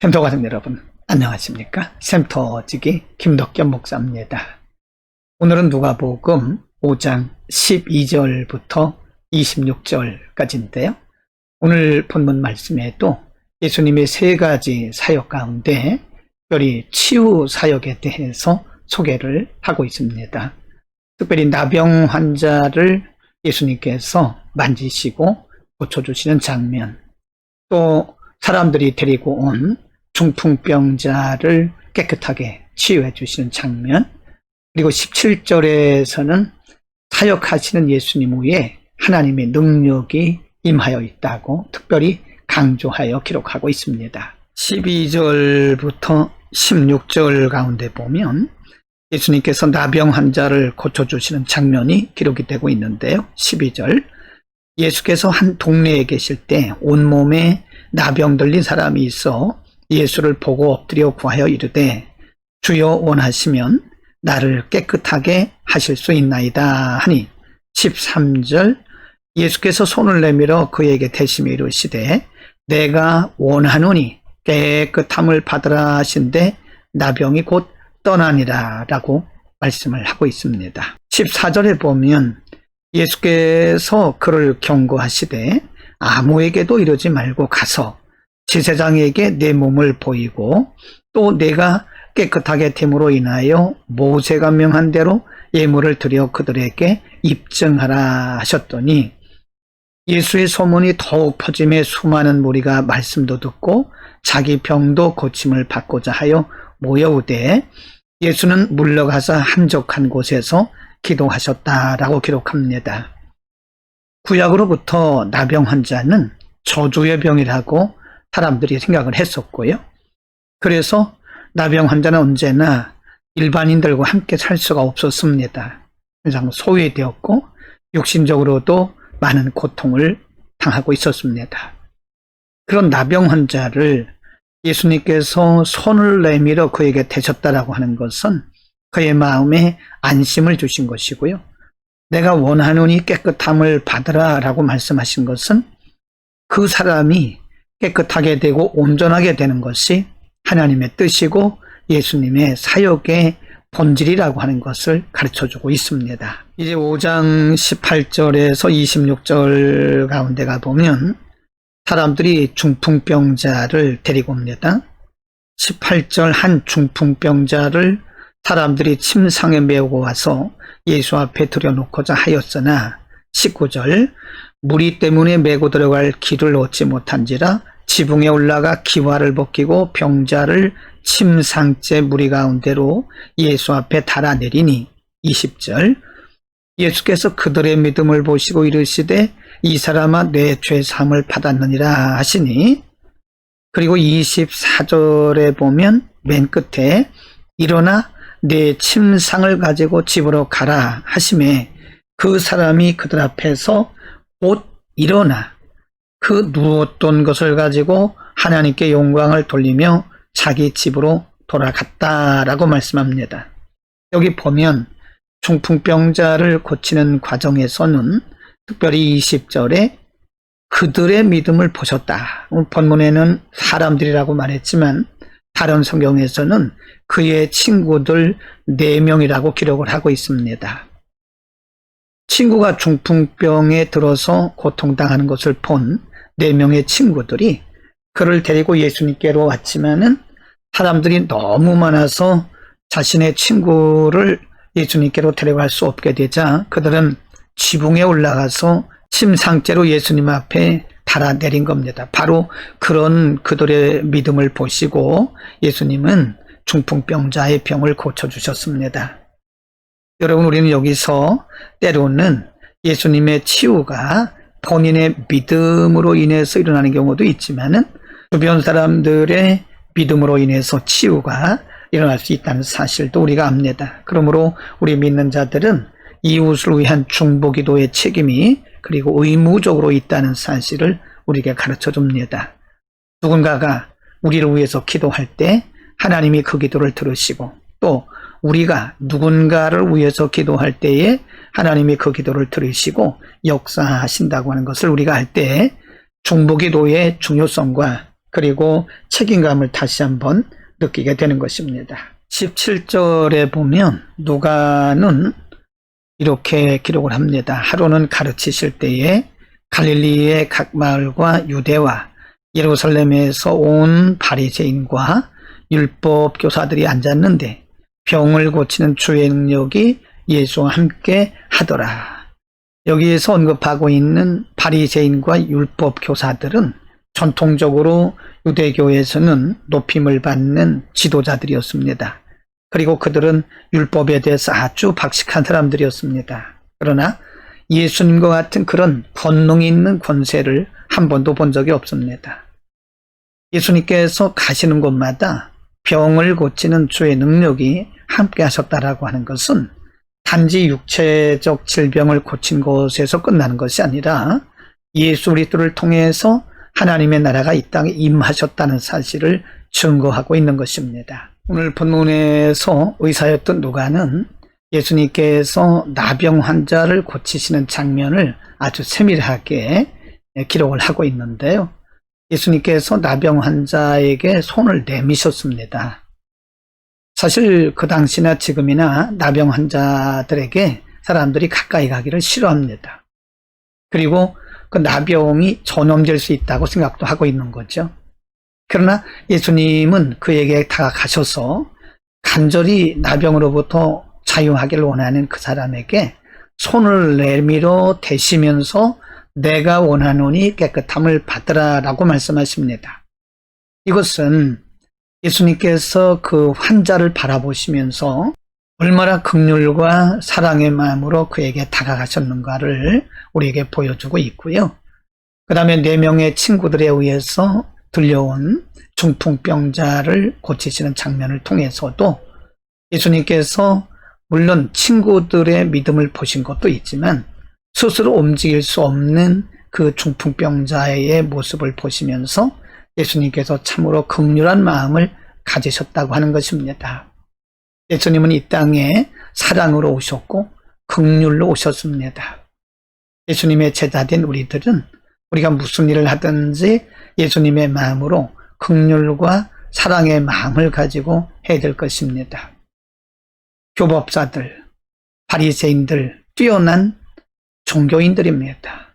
샘터 가족 여러분, 안녕하십니까? 샘터지기 김덕겸 목사입니다. 오늘은 누가복음 5장 12절부터 26절까지인데요. 오늘 본문 말씀에도 예수님의 세 가지 사역 가운데 특별히 치유 사역에 대해서 소개를 하고 있습니다. 특별히 나병 환자를 예수님께서 만지시고 고쳐주시는 장면, 또 사람들이 데리고 온 중풍병자를 깨끗하게 치유해 주시는 장면, 그리고 17절에서는 사역하시는 예수님 위에 하나님의 능력이 임하여 있다고 특별히 강조하여 기록하고 있습니다. 12절부터 16절 가운데 보면 예수님께서 나병 환자를 고쳐주시는 장면이 기록이 되고 있는데요. 12절, 예수께서 한 동네에 계실 때 온몸에 나병 들린 사람이 있어 예수를 보고 엎드려 구하여 이르되 주여 원하시면 나를 깨끗하게 하실 수 있나이다 하니 13절, 예수께서 손을 내밀어 그에게 대시며 이르시되 내가 원하노니 깨끗함을 받으라 하신데 나병이 곧 떠나니라 라고 말씀을 하고 있습니다. 14절에 보면 예수께서 그를 경고하시되 아무에게도 이러지 말고 가서 제사장에게 내 몸을 보이고 또 내가 깨끗하게 됨으로 인하여 모세가 명한 대로 예물을 드려 그들에게 입증하라 하셨더니 예수의 소문이 더욱 퍼짐에 수많은 무리가 말씀도 듣고 자기 병도 고침을 받고자 하여 모여오되 예수는 물러가서 한적한 곳에서 기도하셨다라고 기록합니다. 구약으로부터 나병 환자는 저주의 병이라고 사람들이 생각을 했었고요. 그래서 나병 환자는 언제나 일반인들과 함께 살 수가 없었습니다. 항상 소외되었고 육신적으로도 많은 고통을 당하고 있었습니다. 그런 나병 환자를 예수님께서 손을 내밀어 그에게 대셨다라고 하는 것은 그의 마음에 안심을 주신 것이고요. 내가 원하노니 깨끗함을 받으라 라고 말씀하신 것은 그 사람이 깨끗하게 되고 온전하게 되는 것이 하나님의 뜻이고 예수님의 사역의 본질이라고 하는 것을 가르쳐주고 있습니다. 이제 5장 18절에서 26절 가운데 가보면 사람들이 중풍병자를 데리고 옵니다. 18절, 한 중풍병자를 사람들이 침상에 메우고 와서 예수 앞에 들여놓고자 하였으나 19절, 무리 때문에 메고 들어갈 길을 얻지 못한지라 지붕에 올라가 기와를 벗기고 병자를 침상째 무리 가운데로 예수 앞에 달아내리니 20절, 예수께서 그들의 믿음을 보시고 이르시되 이 사람아 내 죄사함을 받았느니라 하시니, 그리고 24절에 보면 맨 끝에 일어나 내 침상을 가지고 집으로 가라 하시매 그 사람이 그들 앞에서 곧 일어나 그 누웠던 것을 가지고 하나님께 영광을 돌리며 자기 집으로 돌아갔다라고 말씀합니다. 여기 보면 중풍병자를 고치는 과정에서는 특별히 20절에 그들의 믿음을 보셨다. 본문에는 사람들이라고 말했지만 다른 성경에서는 그의 친구들 4명이라고 기록을 하고 있습니다. 친구가 중풍병에 들어서 고통당하는 것을 본 4명의 친구들이 그를 데리고 예수님께로 왔지만은 사람들이 너무 많아서 자신의 친구를 예수님께로 데려갈 수 없게 되자 그들은 지붕에 올라가서 침상째로 예수님 앞에 달아내린 겁니다. 바로 그런 그들의 믿음을 보시고 예수님은 중풍병자의 병을 고쳐주셨습니다. 여러분, 우리는 여기서 때로는 예수님의 치유가 본인의 믿음으로 인해서 일어나는 경우도 있지만은 주변 사람들의 믿음으로 인해서 치유가 일어날 수 있다는 사실도 우리가 압니다. 그러므로 우리 믿는 자들은 이웃을 위한 중보기도의 책임이 그리고 의무적으로 있다는 사실을 우리에게 가르쳐 줍니다. 누군가가 우리를 위해서 기도할 때 하나님이 그 기도를 들으시고 또 우리가 누군가를 위해서 기도할 때에 하나님이 그 기도를 들으시고 역사하신다고 하는 것을 우리가 할 때 중보기도의 중요성과 그리고 책임감을 다시 한번 느끼게 되는 것입니다. 17절에 보면 누가는 이렇게 기록을 합니다. 하루는 가르치실 때에 갈릴리의 각 마을과 유대와 예루살렘에서 온 바리새인과 율법 교사들이 앉았는데 병을 고치는 주의 능력이 예수와 함께 하더라. 여기에서 언급하고 있는 바리새인과 율법 교사들은 전통적으로 유대교에서는 높임을 받는 지도자들이었습니다. 그리고 그들은 율법에 대해서 아주 박식한 사람들이었습니다. 그러나 예수님과 같은 그런 권능이 있는 권세를 한 번도 본 적이 없습니다. 예수님께서 가시는 곳마다 병을 고치는 주의 능력이 함께 하셨다라고 하는 것은 단지 육체적 질병을 고친 것에서 끝나는 것이 아니라 예수 그리스도를 통해서 하나님의 나라가 이 땅에 임하셨다는 사실을 증거하고 있는 것입니다. 오늘 본문에서 의사였던 누가는 예수님께서 나병 환자를 고치시는 장면을 아주 세밀하게 기록을 하고 있는데요. 예수님께서 나병 환자에게 손을 내미셨습니다. 사실 그 당시나 지금이나 나병 환자들에게 사람들이 가까이 가기를 싫어합니다. 그리고 그 나병이 전염될 수 있다고 생각도 하고 있는 거죠. 그러나 예수님은 그에게 다가가셔서 간절히 나병으로부터 자유하기를 원하는 그 사람에게 손을 내밀어 대시면서 내가 원하노니 깨끗함을 받으라 라고 말씀하십니다. 이것은 예수님께서 그 환자를 바라보시면서 얼마나 긍휼과 사랑의 마음으로 그에게 다가가셨는가를 우리에게 보여주고 있고요. 그 다음에 4명의 친구들에 의해서 들려온 중풍병자를 고치시는 장면을 통해서도 예수님께서 물론 친구들의 믿음을 보신 것도 있지만 스스로 움직일 수 없는 그 중풍병자의 모습을 보시면서 예수님께서 참으로 긍휼한 마음을 가지셨다고 하는 것입니다. 예수님은 이 땅에 사랑으로 오셨고 긍휼로 오셨습니다. 예수님의 제자된 우리들은 우리가 무슨 일을 하든지 예수님의 마음으로 긍휼과 사랑의 마음을 가지고 해야 될 것입니다. 교법사들, 바리새인들, 뛰어난 종교인들입니다.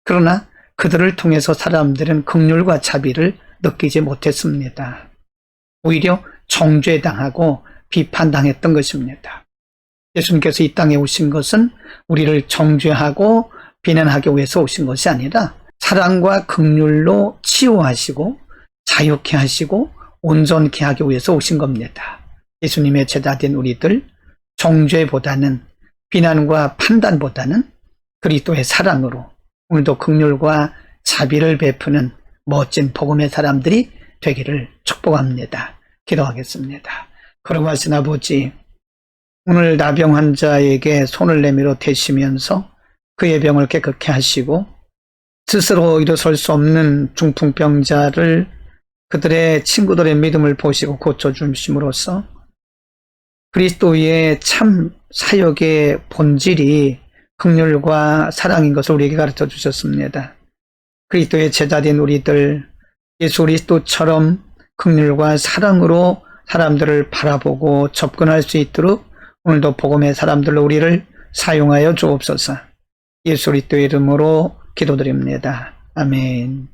그러나 그들을 통해서 사람들은 긍휼과 자비를 느끼지 못했습니다. 오히려 정죄당하고 비판당했던 것입니다. 예수님께서 이 땅에 오신 것은 우리를 정죄하고 비난하기 위해서 오신 것이 아니라 사랑과 긍휼로 치유하시고 자유케 하시고 온전케 하기 위해서 오신 겁니다. 예수님의 제자된 우리들 정죄보다는 비난과 판단보다는 그리스도의 사랑으로 오늘도 긍휼과 자비를 베푸는 멋진 복음의 사람들이 되기를 축복합니다. 기도하겠습니다. 거룩하신 아버지, 오늘 나병 환자에게 손을 내밀어 대시면서 그의 병을 깨끗게 하시고 스스로 일어설 수 없는 중풍병자를 그들의 친구들의 믿음을 보시고 고쳐주심으로써 그리스도의 참 사역의 본질이 긍휼과 사랑인 것을 우리에게 가르쳐 주셨습니다. 그리스도의 제자된 우리들 예수 그리스도처럼 긍휼과 사랑으로 사람들을 바라보고 접근할 수 있도록 오늘도 복음의 사람들로 우리를 사용하여 주옵소서. 예수 그리스도의 이름으로 기도드립니다. 아멘.